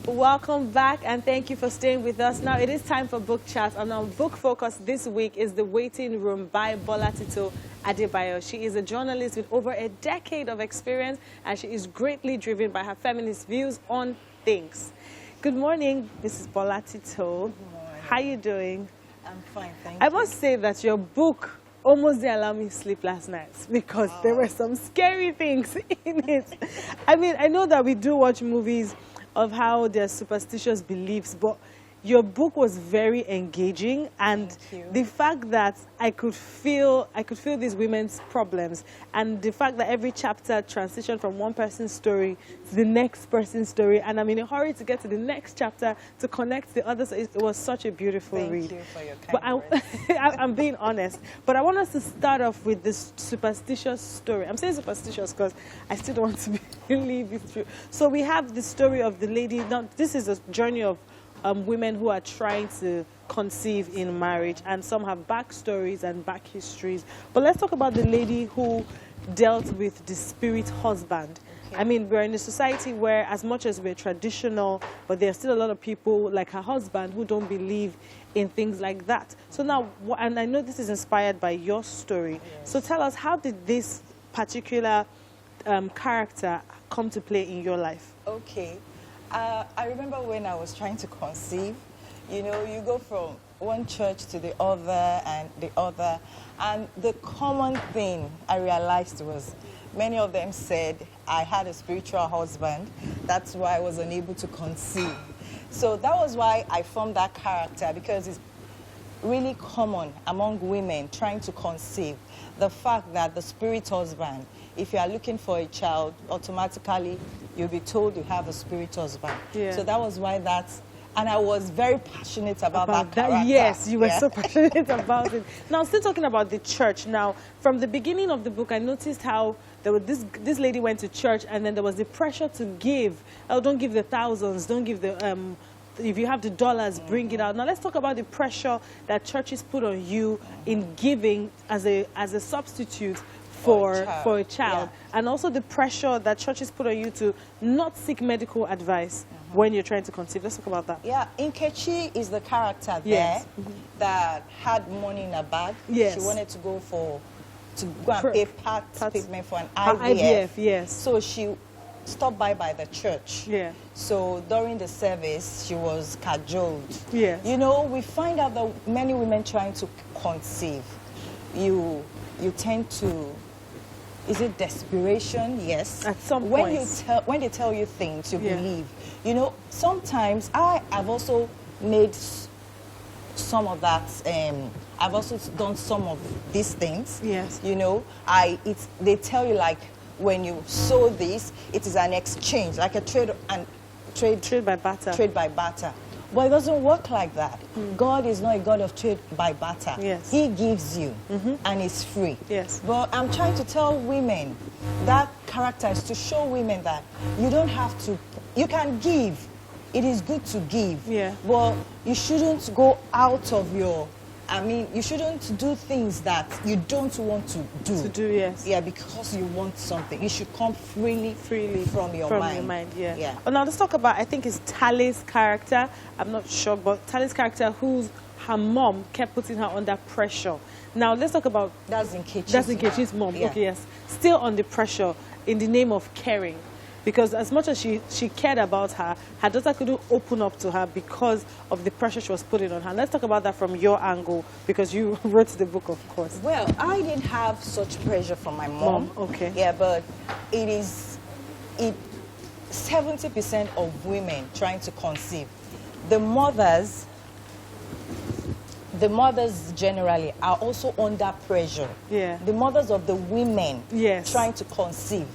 Welcome back, and thank you for staying with us. Now it is time for book chat, and our book focus this week is The Waiting Room by Bola Adebayo. She is a journalist with over a decade of experience, and she is greatly driven by her feminist views on things. Good morning, Mrs. Bola. Good morning. How are you doing? I'm fine, thank I you. must say that your book almost didn't allow me to sleep last night because there were some scary things in it. I mean, I know that we do watch movies of how there's superstitious beliefs, but your book was very engaging, and the fact that I could feel these women's problems, and the fact that every chapter transitioned from one person's story to the next person's story, and I'm in a hurry to get to the next chapter to connect the others. It was such a beautiful read. Thank you for your kind words. I'm being honest, but I want us to start off with this superstitious story. I'm saying superstitious because I still don't want to believe it's true. So we have the story of the lady. Now, this is a journey of women who are trying to conceive in marriage, and some have backstories and back histories. But let's talk about the lady who dealt with the spirit husband. Okay. I mean, we're in a society where, as much as we're traditional, but there are still a lot of people like her husband who don't believe in things like that. So now, and I know this is inspired by your story. Yes. So tell us, how did this particular character come to play in your life? Okay. I remember when I was trying to conceive, you know, you go from one church to the other and the other, and the common thing I realized was many of them said I had a spiritual husband. That's why I was unable to conceive. So that was why I formed that character, because it's really common among women trying to conceive. The fact that the spirit husband, if you are looking for a child, automatically you'll be told you have a spirit husband. Yeah. So that was why and I was very passionate about that character. Yes, you were so passionate about it. Now, still talking about the church. Now, from the beginning of the book, I noticed how there was this lady went to church, and then there was the pressure to give. Oh, don't give the thousands, don't give the if you have the dollars, bring it out. Now let's talk about the pressure that churches put on you in giving as a substitute for a child, and also the pressure that churches put on you to not seek medical advice when you're trying to conceive. Let's talk about that. Yeah, Nkechi is the character there that had money in her bag. Yes. She wanted to go and pay part payment for an IVF. Yes. So she stopped by the church. Yeah. So during the service, she was cajoled. Yes. You know, we find out that many women trying to conceive, you tend to, is it desperation? Yes. At some point. When they tell you things, you believe. You know, sometimes I have also made some of that. I've also done some of these things. Yes. You know, they tell you, like, when you sow this, it is an exchange, like a trade by barter. Trade by barter. But it doesn't work like that. God is not a God of trade by barter. Yes. He gives you, and it's free. Yes. But I'm trying to tell women, that character is to show women that you don't have to, you can give. It is good to give. Yeah. But you shouldn't go out of you shouldn't do things that you don't want to do. Yes. Yeah, because you want something. It should come freely from your mind. Yeah. Well, now let's talk about, I think it's Tali's character. I'm not sure, but Tali's character, her mom kept putting her under pressure. Now let's talk about... That's Nkechi's mom. Yeah. Okay, yes. Still under pressure in the name of caring. Because as much as she cared about her daughter couldn't open up to her because of the pressure she was putting on her. Let's talk about that from your angle, because you wrote the book, of course. Well, I didn't have such pressure from my mom. Okay. Yeah, but 70% of women trying to conceive. The mothers generally are also under pressure. Yeah. The mothers of the women trying to conceive.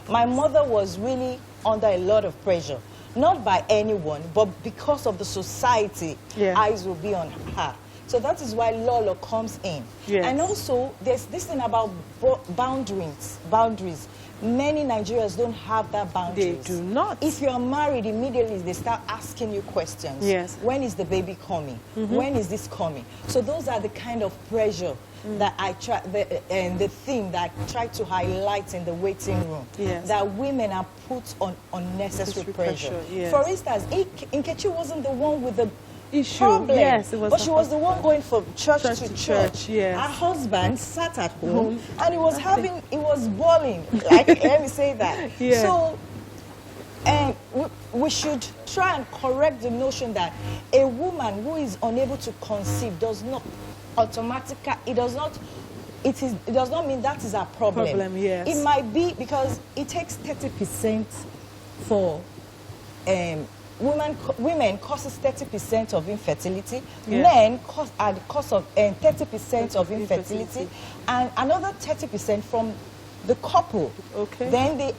My mother was really under a lot of pressure, not by anyone, but because of the society. Eyes will be on her. So that is why Lolo comes in. Yes. And also, there's this thing about boundaries. Many Nigerians don't have that boundaries. They do not. If you're married, immediately they start asking you questions. Yes. When is the baby coming? When is this coming? So those are the kind of pressure that I try, and the theme that I try to highlight in the waiting room. Yes. That women are put on unnecessary pressure. Yes. For instance, Nkechi wasn't the one with the issue. problem. Yes, it was. But she was the one going from church to church. Yes. Her husband sat at home and he was bawling. Like, let me say that. Yeah. So, we should try and correct the notion that a woman who is unable to conceive does not automatically, it does not mean that is a problem. Yes. It might be because it takes 30% for women causes 30% of infertility. Yeah. Men are the cause of 30% of infertility, and another 30% from the couple. Okay. Then the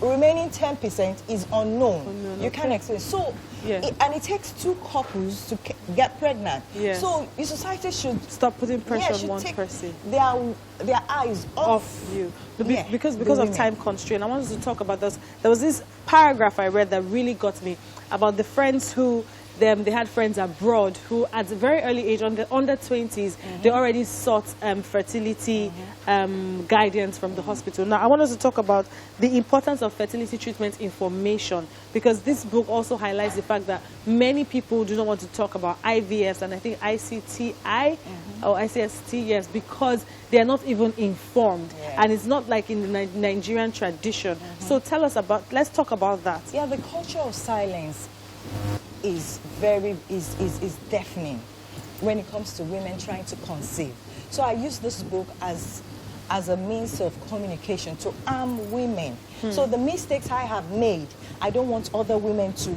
remaining 10% is unknown. You can't explain. So, yes. And it takes two couples to get pregnant. Yes. So the society should stop putting pressure on one take person. Their eyes off you. Yeah, Because of time constraint, I wanted to talk about this. There was this paragraph I read that really got me about the friends who they had friends abroad who at a very early age, under 20s, they already sought fertility guidance from the hospital. Now, I want us to talk about the importance of fertility treatment information, because this book also highlights the fact that many people do not want to talk about IVFs and I think ICTI or ICST, yes, because they are not even informed. Yeah. And it's not like in the Nigerian tradition. So tell us let's talk about that. Yeah, the culture of silence is deafening when it comes to women trying to conceive. So I use this book as a means of communication to arm women. So the mistakes I have made, I don't want other women to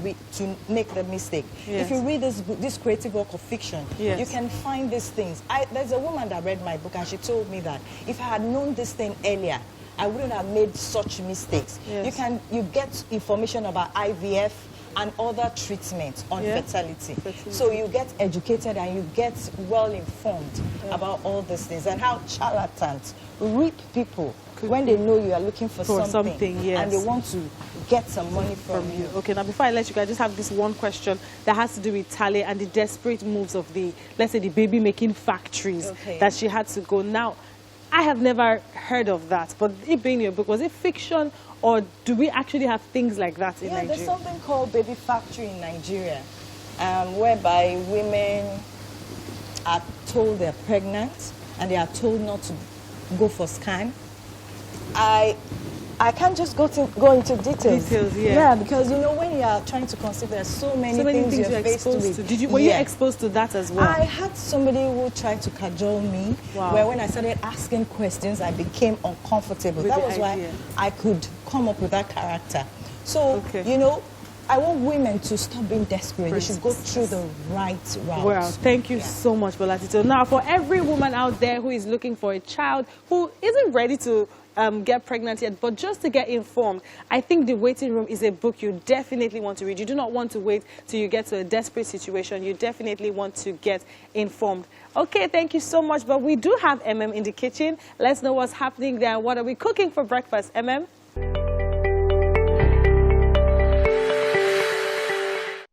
make the mistake. Yes. If you read this book, this creative work of fiction, yes, you can find these things. There's a woman that read my book and she told me that if I had known this thing earlier, I wouldn't have made such mistakes. Yes. You get information about IVF and other treatments on fertility. So you get educated and you get well informed about all these things and how charlatans reap people when they know you are looking for something yes, and they want to get some money from you. Okay, now before I let you go, I just have this one question that has to do with Tale and the desperate moves of let's say the baby making factories that she had to go. Now, I have never heard of that, but it being your book, was it fiction or do we actually have things like that in Nigeria? There's something called baby factory in Nigeria, whereby women are told they're pregnant and they are told not to go for scan. I can't just go into details. Yeah, because you know when you are trying to conceive, there's so many things you're faced with. Were you exposed to that as well? I had somebody who tried to cajole me, where when I started asking questions, I became uncomfortable. That was why I could come up with that character. So, you know, I want women to stop being desperate. They should go through the right route. Well, thank you so much, Bola. So now, for every woman out there who is looking for a child, who isn't ready to get pregnant yet, but just to get informed, I think The Waiting Room is a book you definitely want to read. You do not want to wait till you get to a desperate situation. You definitely want to get informed. Okay, thank you so much. But we do have MM in the kitchen. Let's know what's happening there. What are we cooking for breakfast, MM?